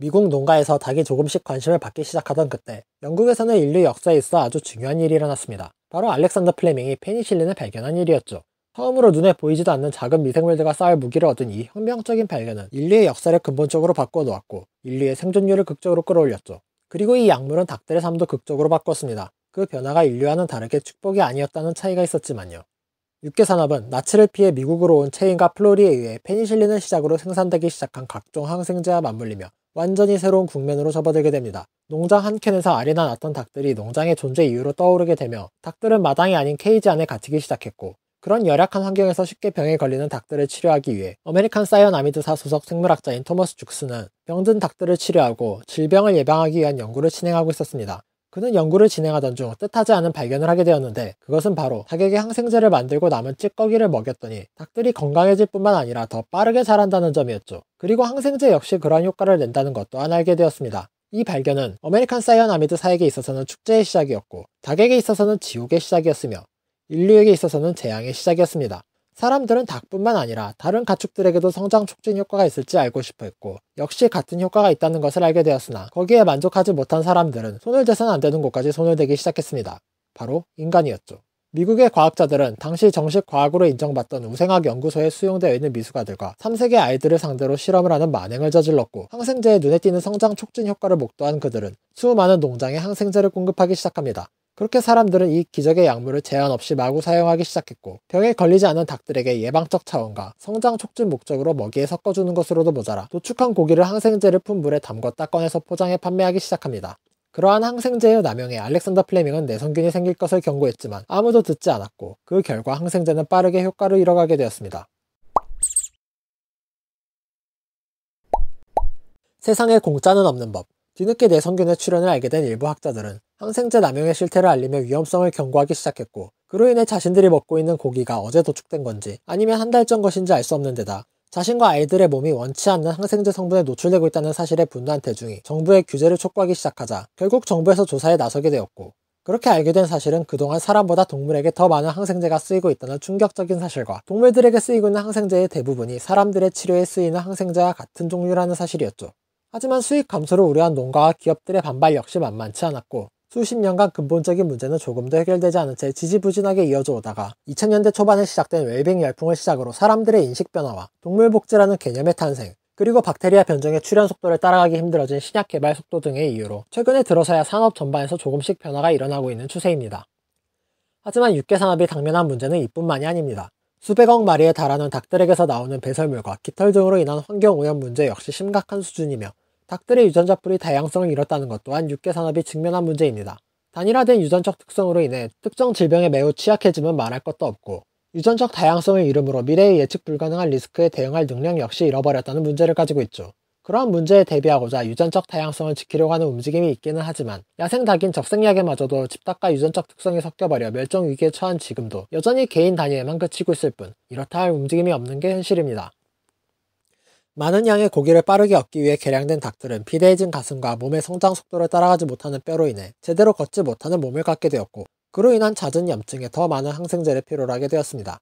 미국 농가에서 닭이 조금씩 관심을 받기 시작하던 그때 영국에서는 인류 역사에 있어 아주 중요한 일이 일어났습니다. 바로 알렉산더 플레밍이 페니실린을 발견한 일이었죠. 처음으로 눈에 보이지도 않는 작은 미생물들과 싸울 무기를 얻은 이 혁명적인 발견은 인류의 역사를 근본적으로 바꿔놓았고 인류의 생존율을 극적으로 끌어올렸죠. 그리고 이 약물은 닭들의 삶도 극적으로 바꿨습니다. 그 변화가 인류와는 다르게 축복이 아니었다는 차이가 있었지만요. 육계산업은 나치를 피해 미국으로 온 체인과 플로리에 의해 페니실린을 시작으로 생산되기 시작한 각종 항생제와 맞물리며 완전히 새로운 국면으로 접어들게 됩니다. 농장 한 켠에서 알이나 낳던 닭들이 농장의 존재 이유로 떠오르게 되며 닭들은 마당이 아닌 케이지 안에 갇히기 시작했고, 그런 열악한 환경에서 쉽게 병에 걸리는 닭들을 치료하기 위해 아메리칸 사이언아미드사 소속 생물학자인 토머스 죽스는 병든 닭들을 치료하고 질병을 예방하기 위한 연구를 진행하고 있었습니다. 그는 연구를 진행하던 중 뜻하지 않은 발견을 하게 되었는데, 그것은 바로 닭에게 항생제를 만들고 남은 찌꺼기를 먹였더니 닭들이 건강해질 뿐만 아니라 더 빠르게 자란다는 점이었죠. 그리고 항생제 역시 그러한 효과를 낸다는 것 또한 알게 되었습니다. 이 발견은 아메리칸 사이언아미드사에게 있어서는 축제의 시작이었고, 닭에게 있어서는 지옥의 시작이었으며, 인류에게 있어서는 재앙의 시작이었습니다. 사람들은 닭뿐만 아니라 다른 가축들에게도 성장 촉진 효과가 있을지 알고 싶어 했고, 역시 같은 효과가 있다는 것을 알게 되었으나 거기에 만족하지 못한 사람들은 손을 대선 안 되는 곳까지 손을 대기 시작했습니다. 바로 인간이었죠. 미국의 과학자들은 당시 정식 과학으로 인정받던 우생학 연구소에 수용되어 있는 미숙아들과 3세계 아이들을 상대로 실험을 하는 만행을 저질렀고, 항생제의 눈에 띄는 성장 촉진 효과를 목도한 그들은 수많은 농장에 항생제를 공급하기 시작합니다. 그렇게 사람들은 이 기적의 약물을 제한 없이 마구 사용하기 시작했고, 병에 걸리지 않은 닭들에게 예방적 차원과 성장 촉진 목적으로 먹이에 섞어주는 것으로도 모자라 도축한 고기를 항생제를 푼 물에 담궜다 꺼내서 포장해 판매하기 시작합니다. 그러한 항생제의 남용에 알렉산더 플레밍은 내성균이 생길 것을 경고했지만 아무도 듣지 않았고, 그 결과 항생제는 빠르게 효과를 잃어가게 되었습니다. 세상에 공짜는 없는 법. 뒤늦게 내성균의 출현을 알게 된 일부 학자들은 항생제 남용의 실태를 알리며 위험성을 경고하기 시작했고, 그로 인해 자신들이 먹고 있는 고기가 어제 도축된 건지 아니면 한 달 전 것인지 알 수 없는 데다 자신과 아이들의 몸이 원치 않는 항생제 성분에 노출되고 있다는 사실에 분노한 대중이 정부의 규제를 촉구하기 시작하자 결국 정부에서 조사에 나서게 되었고, 그렇게 알게 된 사실은 그동안 사람보다 동물에게 더 많은 항생제가 쓰이고 있다는 충격적인 사실과 동물들에게 쓰이고 있는 항생제의 대부분이 사람들의 치료에 쓰이는 항생제와 같은 종류라는 사실이었죠. 하지만 수익 감소를 우려한 농가와 기업들의 반발 역시 만만치 않았고, 수십 년간 근본적인 문제는 조금도 해결되지 않은 채 지지부진하게 이어져 오다가 2000년대 초반에 시작된 웰빙 열풍을 시작으로 사람들의 인식 변화와 동물복지라는 개념의 탄생, 그리고 박테리아 변종의 출현 속도를 따라가기 힘들어진 신약 개발 속도 등의 이유로 최근에 들어서야 산업 전반에서 조금씩 변화가 일어나고 있는 추세입니다. 하지만 육계산업이 당면한 문제는 이뿐만이 아닙니다. 수백억 마리에 달하는 닭들에게서 나오는 배설물과 깃털 등으로 인한 환경오염 문제 역시 심각한 수준이며, 닭들의 유전자 풀이 다양성을 잃었다는 것 또한 육계산업이 직면한 문제입니다. 단일화된 유전적 특성으로 인해 특정 질병에 매우 취약해지면 말할 것도 없고, 유전적 다양성을 잃음으로 미래의 예측 불가능한 리스크에 대응할 능력 역시 잃어버렸다는 문제를 가지고 있죠. 그러한 문제에 대비하고자 유전적 다양성을 지키려고 하는 움직임이 있기는 하지만, 야생닭인 적생약에마저도 집닭과 유전적 특성이 섞여버려 멸종 위기에 처한 지금도 여전히 개인 단위에만 그치고 있을 뿐, 이렇다 할 움직임이 없는 게 현실입니다. 많은 양의 고기를 빠르게 얻기 위해 개량된 닭들은 비대해진 가슴과 몸의 성장 속도를 따라가지 못하는 뼈로 인해 제대로 걷지 못하는 몸을 갖게 되었고, 그로 인한 잦은 염증에 더 많은 항생제를 필요로 하게 되었습니다.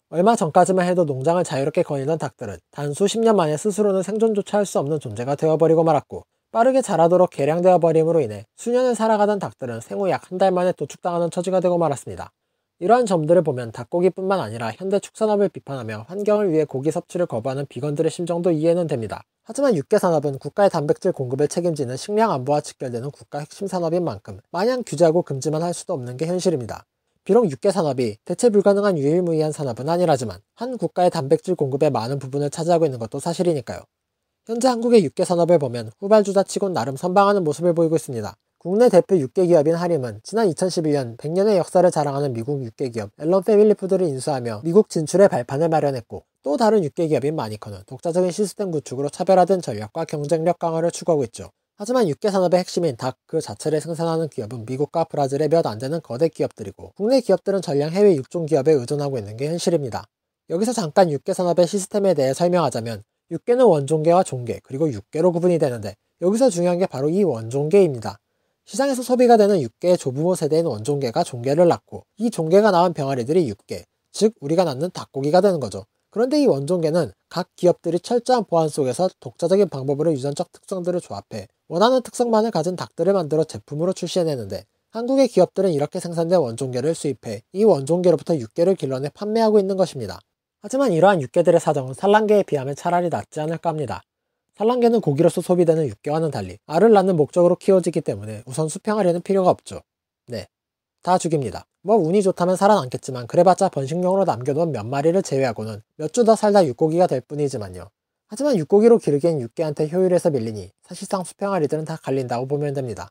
얼마 전까지만 해도 농장을 자유롭게 거니던 닭들은 단 수십 년 만에 스스로는 생존조차 할 수 없는 존재가 되어버리고 말았고, 빠르게 자라도록 개량되어 버림으로 인해 수년을 살아가던 닭들은 생후 약 한 달 만에 도축당하는 처지가 되고 말았습니다. 이러한 점들을 보면 닭고기뿐만 아니라 현대 축산업을 비판하며 환경을 위해 고기 섭취를 거부하는 비건들의 심정도 이해는 됩니다. 하지만 육계산업은 국가의 단백질 공급을 책임지는 식량 안보와 직결되는 국가 핵심 산업인 만큼 마냥 규제하고 금지만 할 수도 없는 게 현실입니다. 비록 육계산업이 대체 불가능한 유일무이한 산업은 아니라지만 한 국가의 단백질 공급의 많은 부분을 차지하고 있는 것도 사실이니까요. 현재 한국의 육계산업을 보면 후발주자치곤 나름 선방하는 모습을 보이고 있습니다. 국내 대표 육계기업인 하림은 지난 2011년 100년의 역사를 자랑하는 미국 육계기업 앨런 패밀리푸드를 인수하며 미국 진출의 발판을 마련했고, 또 다른 육계기업인 마니커는 독자적인 시스템 구축으로 차별화된 전략과 경쟁력 강화를 추구하고 있죠. 하지만 육계산업의 핵심인 닭 그 자체를 생산하는 기업은 미국과 브라질의 몇 안 되는 거대 기업들이고, 국내 기업들은 전량 해외 육종기업에 의존하고 있는 게 현실입니다. 여기서 잠깐 육계산업의 시스템에 대해 설명하자면, 육계는 원종계와 종계, 그리고 육계로 구분이 되는데, 여기서 중요한 게 바로 이 원종계입니다. 시장에서 소비가 되는 육계의 조부모 세대인 원종계가 종계를 낳고, 이 종계가 낳은 병아리들이 육계, 즉 우리가 낳는 닭고기가 되는 거죠. 그런데 이 원종계는 각 기업들이 철저한 보안 속에서 독자적인 방법으로 유전적 특성들을 조합해 원하는 특성만을 가진 닭들을 만들어 제품으로 출시해내는데, 한국의 기업들은 이렇게 생산된 원종계를 수입해 이 원종계로부터 육계를 길러내 판매하고 있는 것입니다. 하지만 이러한 육계들의 사정은 산란계에 비하면 차라리 낫지 않을까 합니다. 산란계는 고기로서 소비되는 육계와는 달리 알을 낳는 목적으로 키워지기 때문에 우선 수평하려는 필요가 없죠. 네, 다 죽입니다. 뭐 운이 좋다면 살아남겠지만 그래봤자 번식용으로 남겨놓은 몇 마리를 제외하고는 몇 주 더 살다 육고기가 될 뿐이지만요. 하지만 육고기로 기르기엔 육계한테 효율에서 밀리니 사실상 수평아리들은 다 갈린다고 보면 됩니다.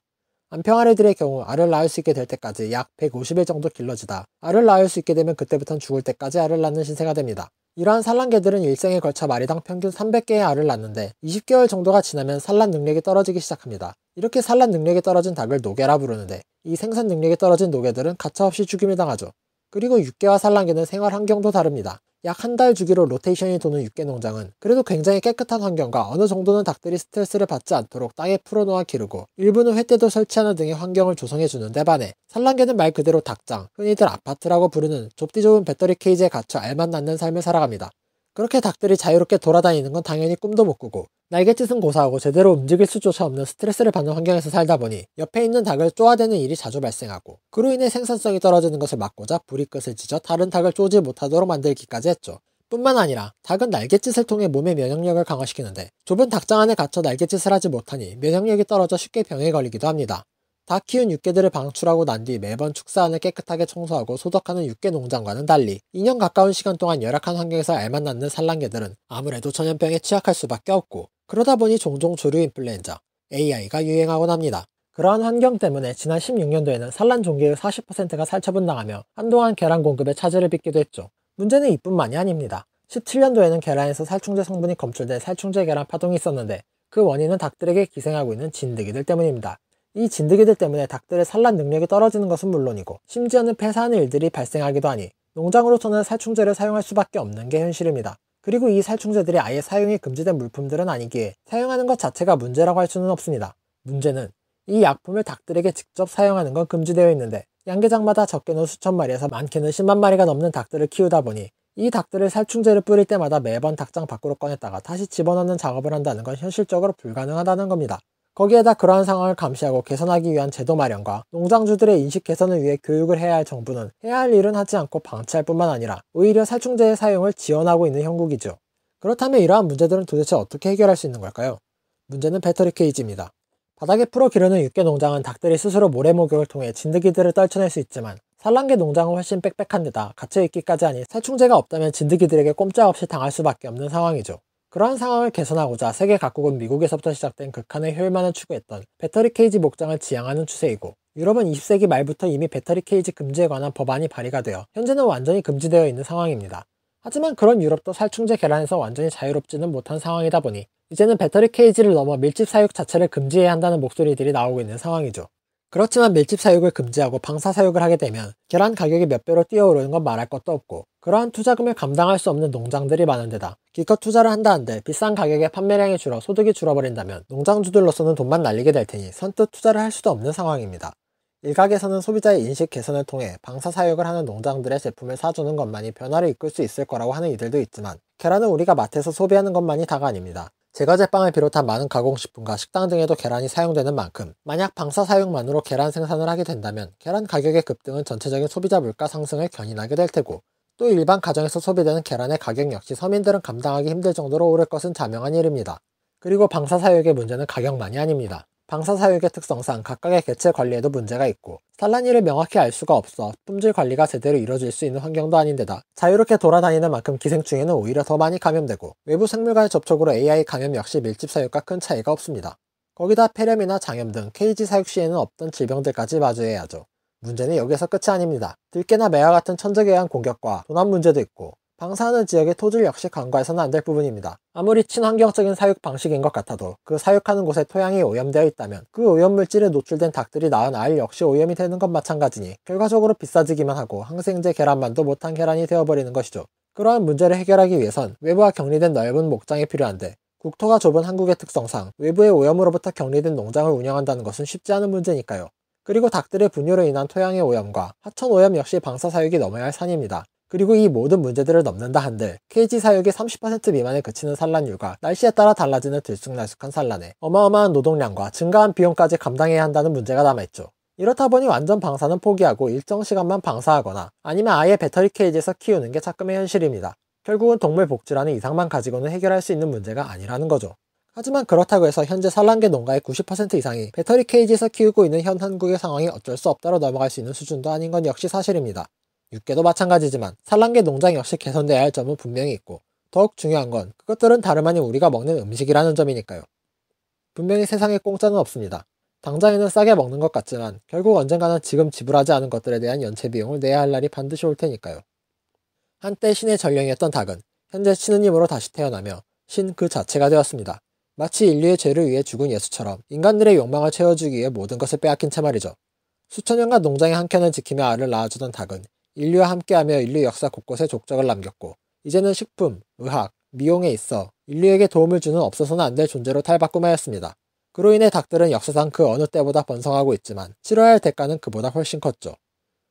안평아리들의 경우 알을 낳을 수 있게 될 때까지 약 150일 정도 길러지다 알을 낳을 수 있게 되면 그때부터는 죽을 때까지 알을 낳는 신세가 됩니다. 이러한 산란개들은 일생에 걸쳐 마리당 평균 300개의 알을 낳는데 20개월 정도가 지나면 산란 능력이 떨어지기 시작합니다. 이렇게 산란 능력이 떨어진 닭을 노개라 부르는데, 이 생산 능력이 떨어진 노개들은 가차없이 죽임을 당하죠. 그리고 육개와 산란개는 생활 환경도 다릅니다. 약 한 달 주기로 로테이션이 도는 육개 농장은 그래도 굉장히 깨끗한 환경과 어느 정도는 닭들이 스트레스를 받지 않도록 땅에 풀어놓아 기르고 일부는 횃대도 설치하는 등의 환경을 조성해주는 데 반해, 산란개는 말 그대로 닭장, 흔히들 아파트라고 부르는 좁디 좁은 배터리 케이지에 갇혀 알만 낳는 삶을 살아갑니다. 그렇게 닭들이 자유롭게 돌아다니는 건 당연히 꿈도 못 꾸고, 날갯짓은 고사하고 제대로 움직일 수조차 없는 스트레스를 받는 환경에서 살다 보니 옆에 있는 닭을 쪼아대는 일이 자주 발생하고, 그로 인해 생산성이 떨어지는 것을 막고자 부리끝을 찢어 다른 닭을 쪼지 못하도록 만들기까지 했죠. 뿐만 아니라 닭은 날갯짓을 통해 몸의 면역력을 강화시키는데, 좁은 닭장 안에 갇혀 날갯짓을 하지 못하니 면역력이 떨어져 쉽게 병에 걸리기도 합니다. 닭 키운 육개들을 방출하고 난 뒤 매번 축사안을 깨끗하게 청소하고 소독하는 육개 농장과는 달리 2년 가까운 시간 동안 열악한 환경에서 알만 낳는 산란개들은 아무래도 전염병에 취약할 수밖에 없고, 그러다 보니 종종 조류 인플루엔자, AI가 유행하곤 합니다. 그러한 환경 때문에 지난 16년도에는 산란 종계의 40%가 살처분당하며 한동안 계란 공급에 차질을 빚기도 했죠. 문제는 이뿐만이 아닙니다. 17년도에는 계란에서 살충제 성분이 검출된 살충제 계란 파동이 있었는데, 그 원인은 닭들에게 기생하고 있는 진드기들 때문입니다. 이 진드기들 때문에 닭들의 산란 능력이 떨어지는 것은 물론이고 심지어는 폐사하는 일들이 발생하기도 하니 농장으로서는 살충제를 사용할 수밖에 없는 게 현실입니다. 그리고 이 살충제들이 아예 사용이 금지된 물품들은 아니기에 사용하는 것 자체가 문제라고 할 수는 없습니다. 문제는 이 약품을 닭들에게 직접 사용하는 건 금지되어 있는데, 양계장마다 적게는 수천 마리에서 많게는 10만 마리가 넘는 닭들을 키우다 보니 이 닭들을 살충제를 뿌릴 때마다 매번 닭장 밖으로 꺼냈다가 다시 집어넣는 작업을 한다는 건 현실적으로 불가능하다는 겁니다. 거기에다 그러한 상황을 감시하고 개선하기 위한 제도 마련과 농장주들의 인식 개선을 위해 교육을 해야 할 정부는 해야 할 일은 하지 않고 방치할 뿐만 아니라 오히려 살충제의 사용을 지원하고 있는 형국이죠. 그렇다면 이러한 문제들은 도대체 어떻게 해결할 수 있는 걸까요? 문제는 배터리 케이지입니다. 바닥에 풀어 기르는 육개 농장은 닭들이 스스로 모래 목욕을 통해 진드기들을 떨쳐낼 수 있지만, 산란계 농장은 훨씬 빽빽한 데다 갇혀있기까지 하니 살충제가 없다면 진드기들에게 꼼짝없이 당할 수밖에 없는 상황이죠. 그러한 상황을 개선하고자 세계 각국은 미국에서부터 시작된 극한의 효율만을 추구했던 배터리 케이지 목장을 지향하는 추세이고, 유럽은 20세기 말부터 이미 배터리 케이지 금지에 관한 법안이 발의가 되어 현재는 완전히 금지되어 있는 상황입니다. 하지만 그런 유럽도 살충제 계란에서 완전히 자유롭지는 못한 상황이다 보니 이제는 배터리 케이지를 넘어 밀집 사육 자체를 금지해야 한다는 목소리들이 나오고 있는 상황이죠. 그렇지만 밀집 사육을 금지하고 방사 사육을 하게 되면 계란 가격이 몇 배로 뛰어오르는 건 말할 것도 없고, 그러한 투자금을 감당할 수 없는 농장들이 많은 데다 기껏 투자를 한다 한들 비싼 가격에 판매량이 줄어 소득이 줄어버린다면 농장주들로서는 돈만 날리게 될 테니 선뜻 투자를 할 수도 없는 상황입니다. 일각에서는 소비자의 인식 개선을 통해 방사 사육을 하는 농장들의 제품을 사주는 것만이 변화를 이끌 수 있을 거라고 하는 이들도 있지만, 계란은 우리가 마트에서 소비하는 것만이 다가 아닙니다. 제과제빵을 비롯한 많은 가공식품과 식당 등에도 계란이 사용되는 만큼, 만약 방사 사육만으로 계란 생산을 하게 된다면 계란 가격의 급등은 전체적인 소비자 물가 상승을 견인하게 될 테고, 또 일반 가정에서 소비되는 계란의 가격 역시 서민들은 감당하기 힘들 정도로 오를 것은 자명한 일입니다. 그리고 방사 사육의 문제는 가격만이 아닙니다. 방사 사육의 특성상 각각의 개체 관리에도 문제가 있고, 산란일을 명확히 알 수가 없어 품질 관리가 제대로 이루어질 수 있는 환경도 아닌데다 자유롭게 돌아다니는 만큼 기생충에는 오히려 더 많이 감염되고, 외부 생물과의 접촉으로 AI 감염 역시 밀집 사육과 큰 차이가 없습니다. 거기다 폐렴이나 장염 등 케이지 사육 시에는 없던 질병들까지 마주해야 하죠. 문제는 여기서 끝이 아닙니다. 들깨나 매와 같은 천적에 의한 공격과 도난 문제도 있고, 방사하는 지역의 토질 역시 간과해서는 안 될 부분입니다. 아무리 친환경적인 사육 방식인 것 같아도 그 사육하는 곳에 토양이 오염되어 있다면 그 오염물질에 노출된 닭들이 낳은 알 역시 오염이 되는 것 마찬가지니 결과적으로 비싸지기만 하고 항생제 계란만도 못한 계란이 되어버리는 것이죠. 그러한 문제를 해결하기 위해선 외부와 격리된 넓은 목장이 필요한데, 국토가 좁은 한국의 특성상 외부의 오염으로부터 격리된 농장을 운영한다는 것은 쉽지 않은 문제니까요. 그리고 닭들의 분유로 인한 토양의 오염과 하천 오염 역시 방사 사육이 넘어야 할 산입니다. 그리고 이 모든 문제들을 넘는다 한들 케이지 사육이 30% 미만에 그치는 산란율과 날씨에 따라 달라지는 들쑥날쑥한 산란에 어마어마한 노동량과 증가한 비용까지 감당해야 한다는 문제가 남아있죠. 이렇다 보니 완전 방사는 포기하고 일정 시간만 방사하거나 아니면 아예 배터리 케이지에서 키우는 게 작금의 현실입니다. 결국은 동물 복지라는 이상만 가지고는 해결할 수 있는 문제가 아니라는 거죠. 하지만 그렇다고 해서 현재 산란계 농가의 90% 이상이 배터리 케이지에서 키우고 있는 현 한국의 상황이 어쩔 수 없다로 넘어갈 수 있는 수준도 아닌 건 역시 사실입니다. 육계도 마찬가지지만 산란계 농장 역시 개선돼야 할 점은 분명히 있고 더욱 중요한 건 그것들은 다름 아닌 우리가 먹는 음식이라는 점이니까요. 분명히 세상에 공짜는 없습니다. 당장에는 싸게 먹는 것 같지만 결국 언젠가는 지금 지불하지 않은 것들에 대한 연체 비용을 내야 할 날이 반드시 올 테니까요. 한때 신의 전령이었던 닭은 현재 신은 힘으로 다시 태어나며 신 그 자체가 되었습니다. 마치 인류의 죄를 위해 죽은 예수처럼 인간들의 욕망을 채워주기 위해 모든 것을 빼앗긴 채 말이죠. 수천 년간 농장의 한 켠을 지키며 알을 낳아주던 닭은 인류와 함께하며 인류 역사 곳곳에 족적을 남겼고 이제는 식품, 의학, 미용에 있어 인류에게 도움을 주는 없어서는 안 될 존재로 탈바꿈하였습니다. 그로 인해 닭들은 역사상 그 어느 때보다 번성하고 있지만 치러야 할 대가는 그보다 훨씬 컸죠.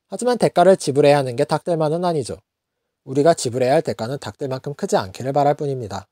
하지만 대가를 지불해야 하는 게 닭들만은 아니죠. 우리가 지불해야 할 대가는 닭들만큼 크지 않기를 바랄 뿐입니다.